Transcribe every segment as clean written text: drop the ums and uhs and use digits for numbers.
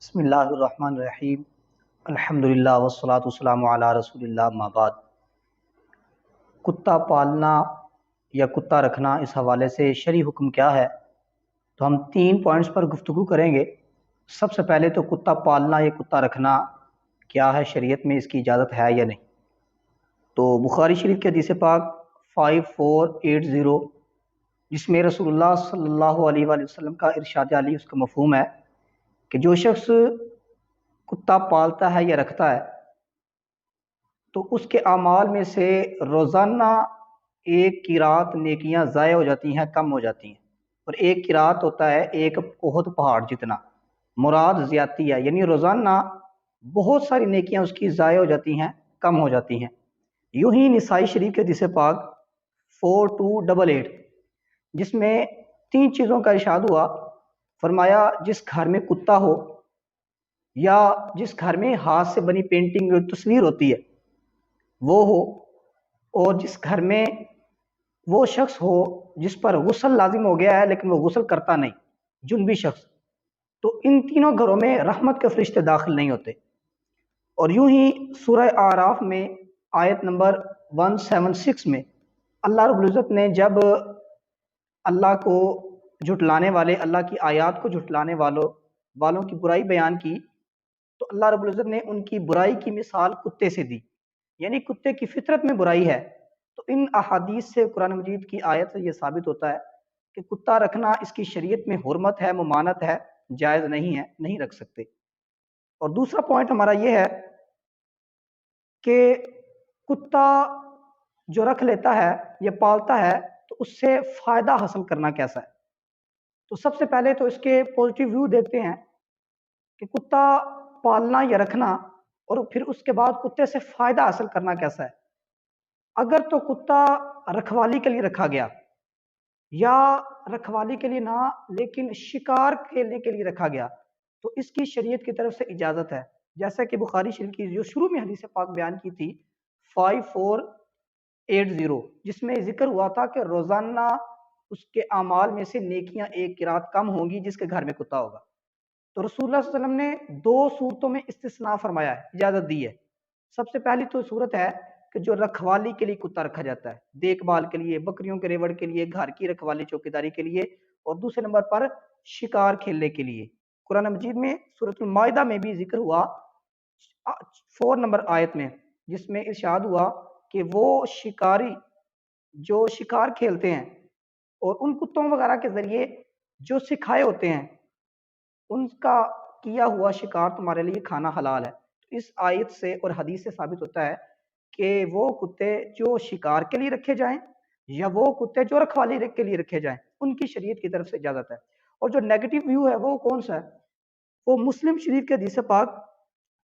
بسم اللہ الرحمن الرحیم الحمدللہ والصلاة والسلام علی رسول اللہ اما بعد۔ کتا پالنا یا کتا رکھنا، اس حوالے سے شرعی حکم کیا ہے؟ تو ہم 3 پوائنٹس پر گفتگو کریں گے۔ سب سے پہلے تو کتا پالنا یا کتا رکھنا کیا ہے، شریعت میں اس کی اجازت ہے یا نہیں؟ تو بخاری شریف کے حدیث پاک 5480، جس میں رسول اللہ صلی اللہ علیہ وآلہ وسلم کا ارشاد علی، اس کا مفہوم ہے کہ جو شخص کتا پالتا ہے یا رکھتا ہے تو اس کے اعمال میں سے روزانہ 1 قیرات نیکیاں ضائع ہو جاتی ہیں، کم ہو جاتی ہیں۔ اور 1 قیرات ہوتا ہے 1 احد پہاڑ جتنا، مراد زیادتی ہے، یعنی روزانہ بہت ساری نیکیاں اس کی ضائع ہو جاتی ہیں، کم ہو جاتی ہیں۔ یوں ہی نسائی شریف کے حدیث پاک 4288، جس میں 3 چیزوں کا ارشاد ہوا، فرمایا جس گھر میں کتا ہو، یا جس گھر میں ہاتھ سے بنی پینٹنگ تصویر ہوتی ہے وہ ہو، اور جس گھر میں وہ شخص ہو جس پر غسل لازم ہو گیا ہے لیکن وہ غسل کرتا نہیں، جنبی شخص، تو ان تینوں گھروں میں رحمت کے فرشتے داخل نہیں ہوتے۔ اور یوں ہی سورہ اعراف میں آیت نمبر 176 میں اللہ رب العزت نے جب اللہ کو جھٹلانے والے، اللہ کی آیات کو جھٹلانے والوں کی برائی بیان کی، تو اللہ رب العزت نے ان کی برائی کی مثال کتے سے دی، یعنی کتے کی فطرت میں برائی ہے۔ تو ان احادیث سے، قرآن مجید کی آیت سے یہ ثابت ہوتا ہے کہ کتا رکھنا اس کی شریعت میں حرمت ہے، ممانعت ہے، جائز نہیں ہے، نہیں رکھ سکتے۔ اور دوسرا پوائنٹ ہمارا یہ ہے کہ کتا جو رکھ لیتا ہے یا پالتا ہے تو اس سے فائدہ حاصل کرنا کیسا ہے؟ تو سب سے پہلے تو اس کے پازیٹیو ویو دیکھتے ہیں کہ کتا پالنا یا رکھنا، اور پھر اس کے بعد کتے سے فائدہ حاصل کرنا کیسا ہے۔ اگر تو کتا رکھوالی کے لیے رکھا گیا، یا رکھوالی کے لیے نہ لیکن شکار کھیلنے کے لیے رکھا گیا، تو اس کی شریعت کی طرف سے اجازت ہے، جیسا کہ بخاری شریف کی جو شروع میں حدیث پاک بیان کی تھی 5480، جس میں ذکر ہوا تھا کہ روزانہ اس کے اعمال میں سے نیکیاں 1 قیرات کم ہوں گی جس کے گھر میں کتا ہوگا۔ تو رسول اللہ صلی اللہ علیہ وسلم نے 2 صورتوں میں استثناء فرمایا ہے، اجازت دی ہے۔ سب سے پہلی تو صورت ہے کہ جو رکھوالی کے لیے کتا رکھا جاتا ہے، دیکھ بھال کے لیے، بکریوں کے ریوڑ کے لیے، گھر کی رکھوالی چوکیداری کے لیے، اور دوسرے نمبر پر شکار کھیلنے کے لیے۔ قرآن مجید میں سورۃ المائدہ میں بھی ذکر ہوا 4 نمبر آیت میں، جس میں ارشاد ہوا کہ وہ شکاری جو شکار کھیلتے ہیں اور ان کتوں وغیرہ کے ذریعے جو سکھائے ہوتے ہیں، ان کا کیا ہوا شکار تمہارے لیے کھانا حلال ہے۔ تو اس آیت سے اور حدیث سے ثابت ہوتا ہے کہ وہ کتے جو شکار کے لیے رکھے جائیں یا وہ کتے جو رکھوالی کے لیے رکھے جائیں، ان کی شریعت کی طرف سے اجازت ہے۔ اور جو نیگیٹو ویو ہے وہ کون سا ہے؟ وہ مسلم شریف کے حدیث پاک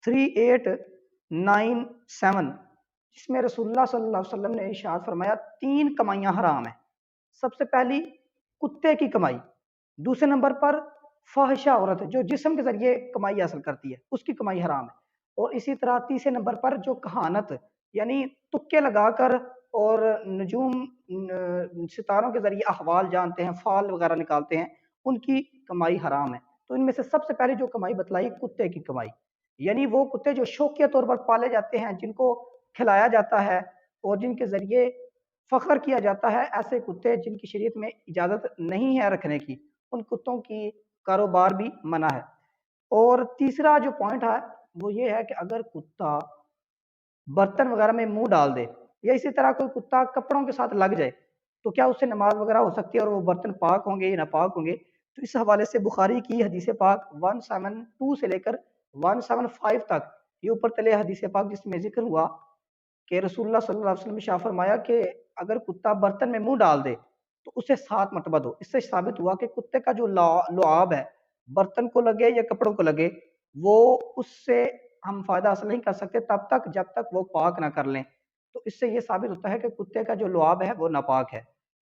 3897، جس میں رسول اللہ صلی اللہ علیہ وسلم نے ارشاد فرمایا 3 کمائیاں حرام ہیں۔ سب سے پہلی کتے کی کمائی، دوسرے نمبر پر فاحشہ عورت جو جسم کے ذریعے کمائی حاصل کرتی ہے، اس کی کمائی حرام ہے، اور اسی طرح تیسرے نمبر پر جو کہانت، یعنی تکے لگا کر اور نجوم ستاروں کے ذریعے احوال جانتے ہیں، فال وغیرہ نکالتے ہیں، ان کی کمائی حرام ہے۔ تو ان میں سے سب سے پہلے جو کمائی بتلائی کتے کی کمائی، یعنی وہ کتے جو شوقیہ طور پر پالے جاتے ہیں، جن کو کھلایا جاتا ہے اور جن کے ذریعے فخر کیا جاتا ہے، ایسے کتے جن کی شریعت میں اجازت نہیں ہے رکھنے کی، ان کتوں کی کاروبار بھی منع ہے۔ اور تیسرا جو پوائنٹ ہے وہ یہ ہے کہ اگر کتا برتن وغیرہ میں منہ ڈال دے، یا اسی طرح کوئی کتا کپڑوں کے ساتھ لگ جائے، تو کیا اس سے نماز وغیرہ ہو سکتی ہے اور وہ برتن پاک ہوں گے یا ناپاک ہوں گے؟ تو اس حوالے سے بخاری کی حدیث پاک 172 سے لے کر 175 تک، یہ اوپر تلے حدیث پاک، جس میں ذکر ہوا کہ رسول اللہ صلی اللہ علیہ وسلم نے شاہ فرمایا کہ اگر کتا برتن میں منہ ڈال دے تو اسے 7 مرتبہ دو۔ اس سے ثابت ہوا کہ کتے کا جو لعاب ہے، برتن کو لگے یا کپڑوں کو لگے، وہ اس سے ہم فائدہ حاصل نہیں کر سکتے تب تک جب تک وہ پاک نہ کر لیں۔ تو اس سے یہ ثابت ہوتا ہے کہ کتے کا جو لعاب ہے وہ ناپاک ہے۔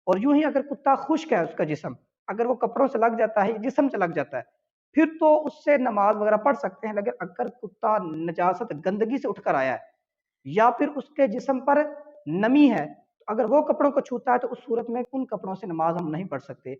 اور یوں ہی اگر کتا خشک ہے، اس کا جسم اگر وہ کپڑوں سے لگ جاتا ہے، جسم سے لگ جاتا ہے، پھر تو اس سے نماز وغیرہ پڑھ سکتے ہیں۔ لیکن اگر کتا نجاست، گندگی سے اٹھ کر آیا ہے، یا پھر اس کے جسم پر نمی ہے، اگر وہ کپڑوں کو چھوتا ہے تو اس صورت میں ان کپڑوں سے نماز ہم نہیں پڑھ سکتے۔